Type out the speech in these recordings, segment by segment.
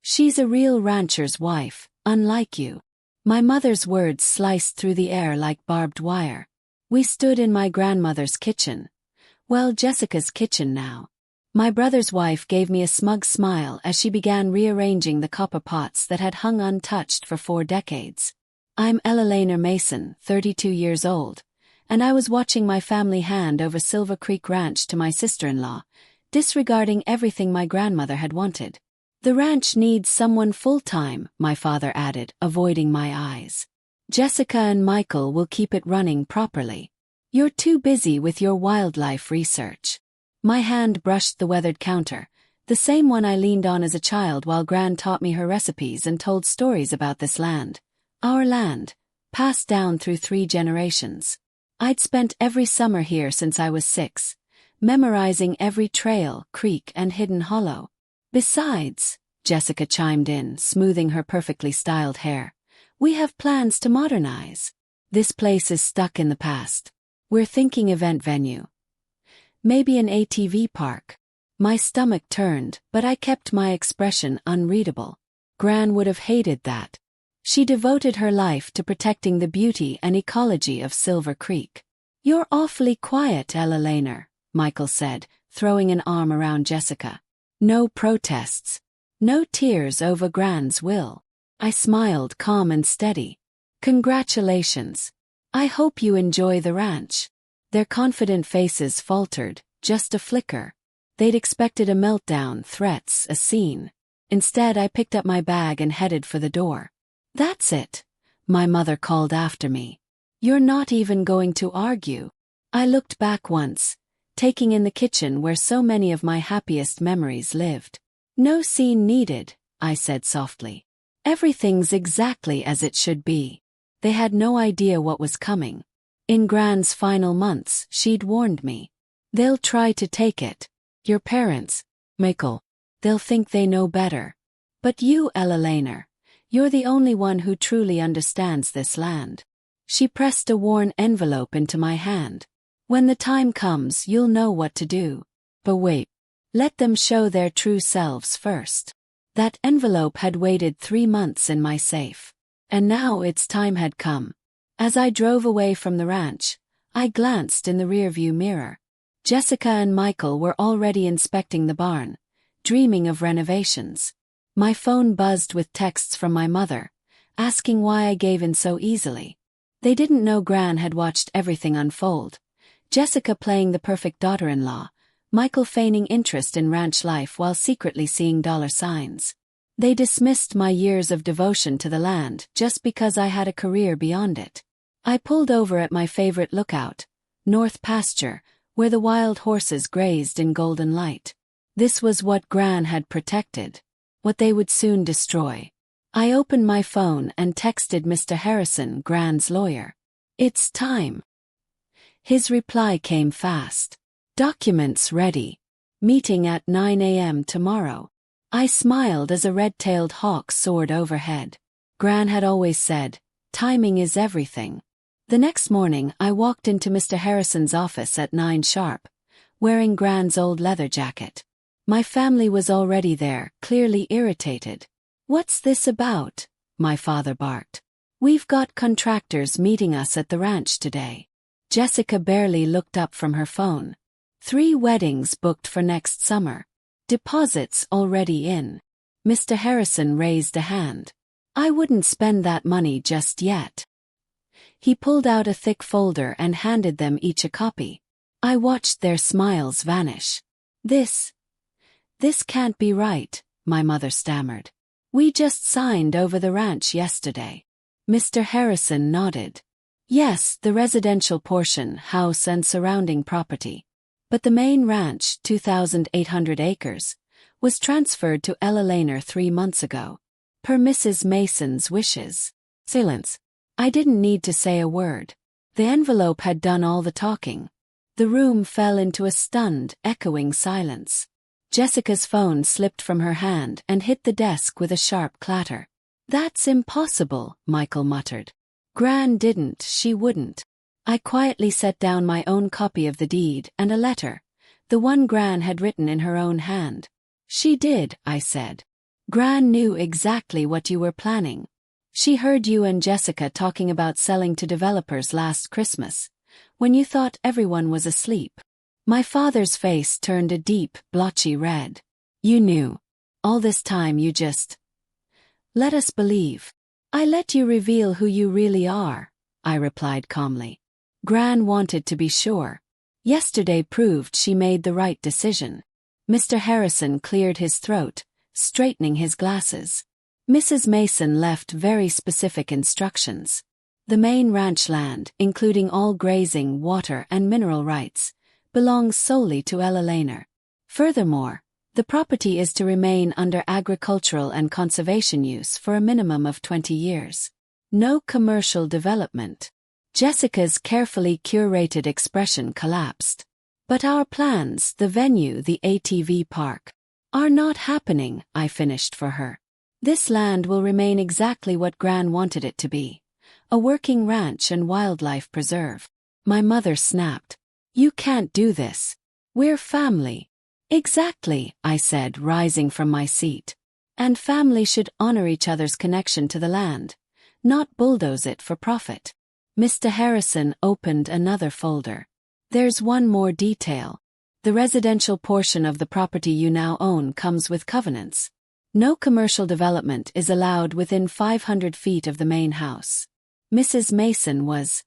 She's a real rancher's wife, unlike you. My mother's words sliced through the air like barbed wire. We stood in my grandmother's kitchen. Well, Jessica's kitchen now. My brother's wife gave me a smug smile as she began rearranging the copper pots that had hung untouched for 4 decades. I'm Elellanor Mason, 32 years old, and I was watching my family hand over Silver Creek Ranch to my sister-in-law, disregarding everything my grandmother had wanted. The ranch needs someone full-time, my father added, avoiding my eyes. Jessica and Michael will keep it running properly. You're too busy with your wildlife research. My hand brushed the weathered counter, the same one I leaned on as a child while Gran taught me her recipes and told stories about this land. Our land, passed down through 3 generations. I'd spent every summer here since I was 6, memorizing every trail, creek, and hidden hollow. Besides, Jessica chimed in, smoothing her perfectly styled hair, we have plans to modernize. This place is stuck in the past. We're thinking event venue. Maybe an ATV park. My stomach turned, but I kept my expression unreadable. Gran would have hated that. She devoted her life to protecting the beauty and ecology of Silver Creek. You're awfully quiet, Elellanor, Michael said, throwing an arm around Jessica. No protests. No tears over Gran's will. I smiled, calm and steady. Congratulations. I hope you enjoy the ranch. Their confident faces faltered, just a flicker. They'd expected a meltdown, threats, a scene. Instead, I picked up my bag and headed for the door. That's it, my mother called after me. You're not even going to argue. I looked back once, taking in the kitchen where so many of my happiest memories lived. No scene needed, I said softly. Everything's exactly as it should be. They had no idea what was coming. In Gran's final months, she'd warned me. They'll try to take it. Your parents, Michael. They'll think they know better. But you, Elellanor, you're the only one who truly understands this land. She pressed a worn envelope into my hand. When the time comes, you'll know what to do. But wait. Let them show their true selves first. That envelope had waited 3 months in my safe. And now its time had come. As I drove away from the ranch, I glanced in the rearview mirror. Jessica and Michael were already inspecting the barn, dreaming of renovations. My phone buzzed with texts from my mother, asking why I gave in so easily. They didn't know Gran had watched everything unfold. Jessica playing the perfect daughter-in-law, Michael feigning interest in ranch life while secretly seeing dollar signs. They dismissed my years of devotion to the land just because I had a career beyond it. I pulled over at my favorite lookout, North Pasture, where the wild horses grazed in golden light. This was what Gran had protected, what they would soon destroy. I opened my phone and texted Mr. Harrison, Gran's lawyer. It's time. His reply came fast. Documents ready. Meeting at 9 a.m. tomorrow. I smiled as a red-tailed hawk soared overhead. Gran had always said, timing is everything. The next morning I walked into Mr. Harrison's office at 9 sharp, wearing Gran's old leather jacket. My family was already there, clearly irritated. What's this about? My father barked. We've got contractors meeting us at the ranch today. Jessica barely looked up from her phone. 3 weddings booked for next summer. Deposits already in. Mr. Harrison raised a hand. I wouldn't spend that money just yet. He pulled out a thick folder and handed them each a copy. I watched their smiles vanish. This can't be right, my mother stammered. We just signed over the ranch yesterday. Mr. Harrison nodded. Yes, the residential portion, house and surrounding property. But the main ranch, 2,800 acres, was transferred to Elellanor 3 months ago, per Mrs. Mason's wishes. Silence. I didn't need to say a word. The envelope had done all the talking. The room fell into a stunned, echoing silence. Jessica's phone slipped from her hand and hit the desk with a sharp clatter. That's impossible, Michael muttered. Gran didn't, she wouldn't. I quietly set down my own copy of the deed and a letter, the one Gran had written in her own hand. She did, I said. Gran knew exactly what you were planning. She heard you and Jessica talking about selling to developers last Christmas, when you thought everyone was asleep. My father's face turned a deep, blotchy red. You knew. All this time you just let us believe. I let you reveal who you really are, I replied calmly. Gran wanted to be sure. Yesterday proved she made the right decision. Mr. Harrison cleared his throat, straightening his glasses. Mrs. Mason left very specific instructions. The main ranch land, including all grazing, water, and mineral rights, belongs solely to Elellanor. Furthermore, the property is to remain under agricultural and conservation use for a minimum of 20 years. No commercial development. Jessica's carefully curated expression collapsed. But our plans, the venue, the ATV park, are not happening, I finished for her. This land will remain exactly what Gran wanted it to be. A working ranch and wildlife preserve. My mother snapped. You can't do this. We're family. Exactly, I said, rising from my seat. And family should honor each other's connection to the land, not bulldoze it for profit. Mr. Harrison opened another folder. There's one more detail. The residential portion of the property you now own comes with covenants. No commercial development is allowed within 500 feet of the main house. Mrs. Mason was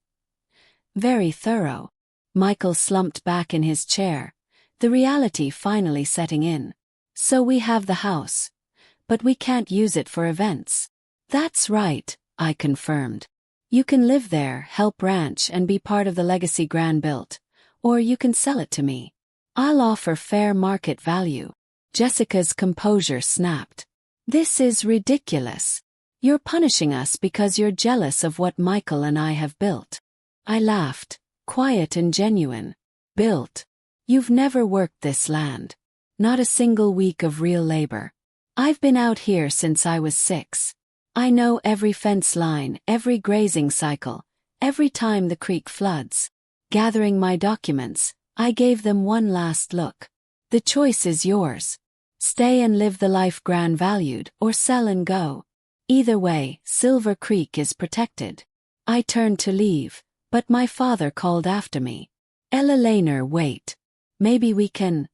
very thorough. Michael slumped back in his chair, the reality finally setting in. So we have the house, but we can't use it for events. That's right, I confirmed. You can live there, help ranch, and be part of the legacy Gran built, or you can sell it to me. I'll offer fair market value. Jessica's composure snapped. This is ridiculous. You're punishing us because you're jealous of what Michael and I have built. I laughed, quiet and genuine. Built. You've never worked this land. Not a single week of real labor. I've been out here since I was 6. I know every fence line, every grazing cycle, every time the creek floods. Gathering my documents, I gave them one last look. The choice is yours. Stay and live the life Gran valued, or sell and go. Either way, Silver Creek is protected. I turned to leave, but my father called after me. Elellanor, wait. Maybe we can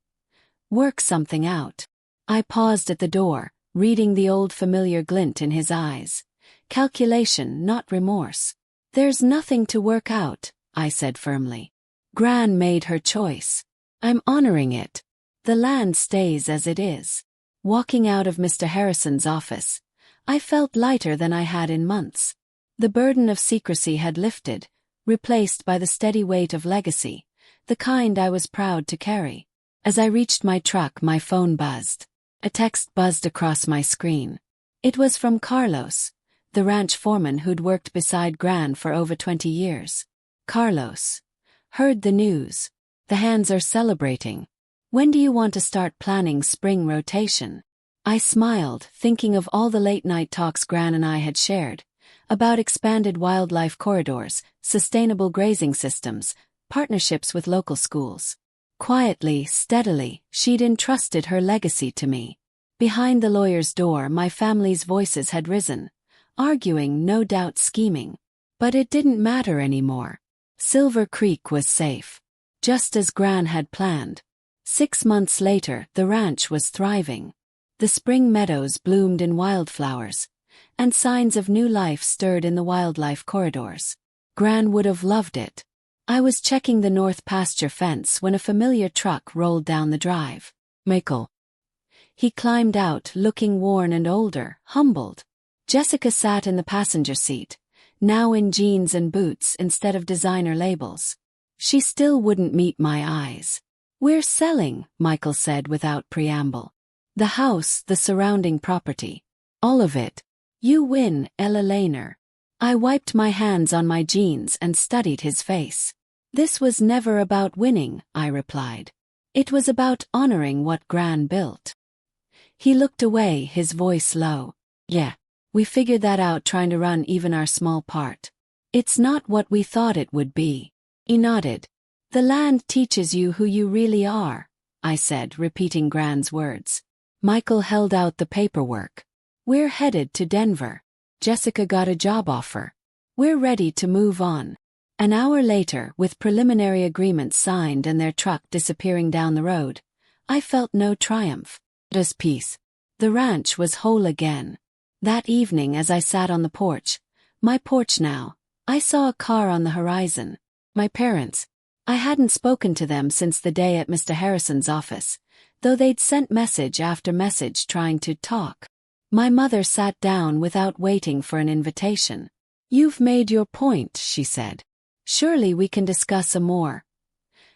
work something out. I paused at the door, reading the old familiar glint in his eyes. Calculation, not remorse. There's nothing to work out, I said firmly. Gran made her choice. I'm honoring it. The land stays as it is. Walking out of Mr. Harrison's office, I felt lighter than I had in months. The burden of secrecy had lifted, replaced by the steady weight of legacy, the kind I was proud to carry. As I reached my truck, my phone buzzed. A text buzzed across my screen. It was from Carlos, the ranch foreman who'd worked beside Gran for over 20 years. Carlos. Heard the news. The hands are celebrating. When do you want to start planning spring rotation? I smiled, thinking of all the late-night talks Gran and I had shared, about expanded wildlife corridors, sustainable grazing systems, partnerships with local schools. Quietly, steadily, she'd entrusted her legacy to me. Behind the lawyer's door, my family's voices had risen, arguing, no doubt scheming. But it didn't matter anymore. Silver Creek was safe. Just as Gran had planned. 6 months later, the ranch was thriving. The spring meadows bloomed in wildflowers, and signs of new life stirred in the wildlife corridors. Gran would have loved it. I was checking the north pasture fence when a familiar truck rolled down the drive. Michael. He climbed out, looking worn and older, humbled. Jessica sat in the passenger seat, now in jeans and boots instead of designer labels. She still wouldn't meet my eyes. We're selling, Michael said without preamble. The house, the surrounding property. All of it. You win, Elellanor. I wiped my hands on my jeans and studied his face. This was never about winning, I replied. It was about honoring what Gran built. He looked away, his voice low. Yeah, we figured that out trying to run even our small part. It's not what we thought it would be. He nodded. The land teaches you who you really are, I said, repeating Gran's words. Michael held out the paperwork. We're headed to Denver. Jessica got a job offer. We're ready to move on. An hour later, with preliminary agreements signed and their truck disappearing down the road, I felt no triumph, just peace. The ranch was whole again. That evening as I sat on the porch, my porch now, I saw a car on the horizon. My parents. I hadn't spoken to them since the day at Mr. Harrison's office, though they'd sent message after message trying to talk. My mother sat down without waiting for an invitation. "You've made your point," she said. "Surely we can discuss a more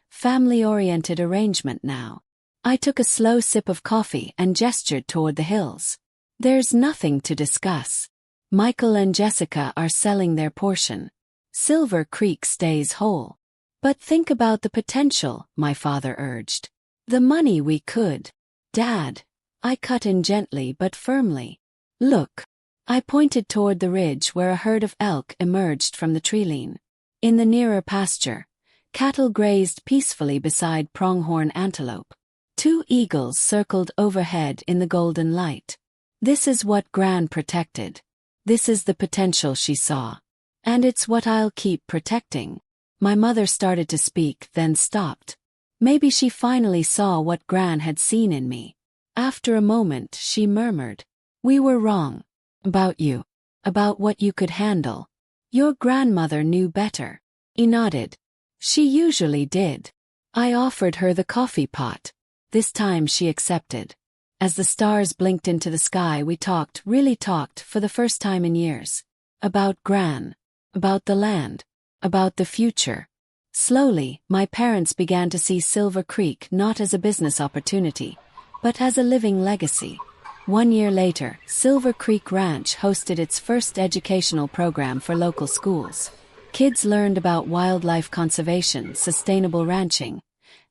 family-oriented arrangement now." I took a slow sip of coffee and gestured toward the hills. "There's nothing to discuss. Michael and Jessica are selling their portion. Silver Creek stays whole. But think about the potential," my father urged. "The money we could." "Dad," I cut in gently but firmly. "Look." I pointed toward the ridge where a herd of elk emerged from the treeline. In the nearer pasture, cattle grazed peacefully beside pronghorn antelope. 2 eagles circled overhead in the golden light. This is what Gran protected. This is the potential she saw. And it's what I'll keep protecting. My mother started to speak, then stopped. Maybe she finally saw what Gran had seen in me. After a moment, she murmured, "We were wrong. About you. About what you could handle. Your grandmother knew better." He nodded. "She usually did." I offered her the coffee pot. This time she accepted. As the stars blinked into the sky, we talked, really talked, for the first time in years. About Gran. About the land. About the future. Slowly, my parents began to see Silver Creek not as a business opportunity, but as a living legacy. 1 year later, Silver Creek Ranch hosted its first educational program for local schools. Kids learned about wildlife conservation, sustainable ranching,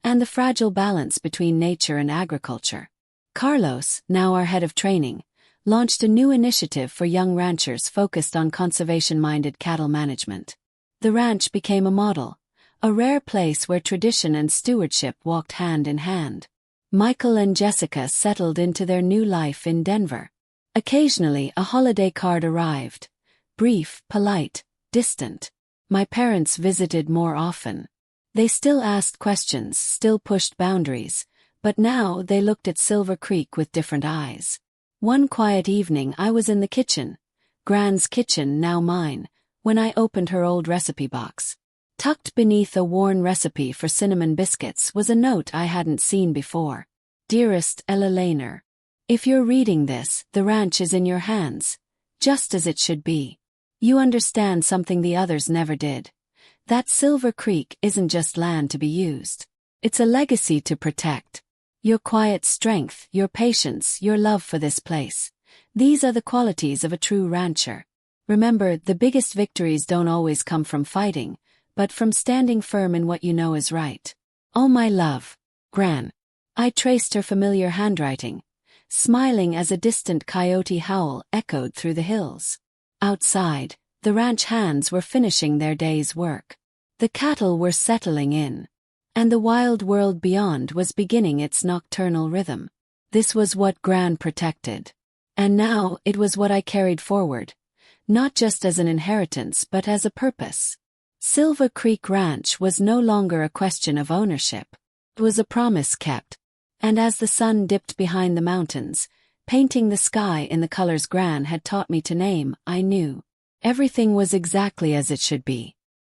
and the fragile balance between nature and agriculture. Carlos, now our head of training, launched a new initiative for young ranchers focused on conservation-minded cattle management. The ranch became a model, a rare place where tradition and stewardship walked hand in hand. Michael and Jessica settled into their new life in Denver. Occasionally, a holiday card arrived. Brief, polite, distant. My parents visited more often. They still asked questions, still pushed boundaries, but now they looked at Silver Creek with different eyes. One quiet evening I was in the kitchen, Gran's kitchen, now mine, when I opened her old recipe box. Tucked beneath a worn recipe for cinnamon biscuits was a note I hadn't seen before. "Dearest Elellanor, if you're reading this, the ranch is in your hands, just as it should be. You understand something the others never did. That Silver Creek isn't just land to be used. It's a legacy to protect. Your quiet strength, your patience, your love for this place. These are the qualities of a true rancher. Remember, the biggest victories don't always come from fighting, but from standing firm in what you know is right. All my love, Gran." I traced her familiar handwriting, smiling as a distant coyote howl echoed through the hills. Outside, the ranch hands were finishing their day's work. The cattle were settling in, and the wild world beyond was beginning its nocturnal rhythm. This was what Gran protected. And now it was what I carried forward, not just as an inheritance but as a purpose. Silver Creek Ranch was no longer a question of ownership. It was a promise kept. And as the sun dipped behind the mountains, painting the sky in the colors Gran had taught me to name, I knew everything was exactly as it should be.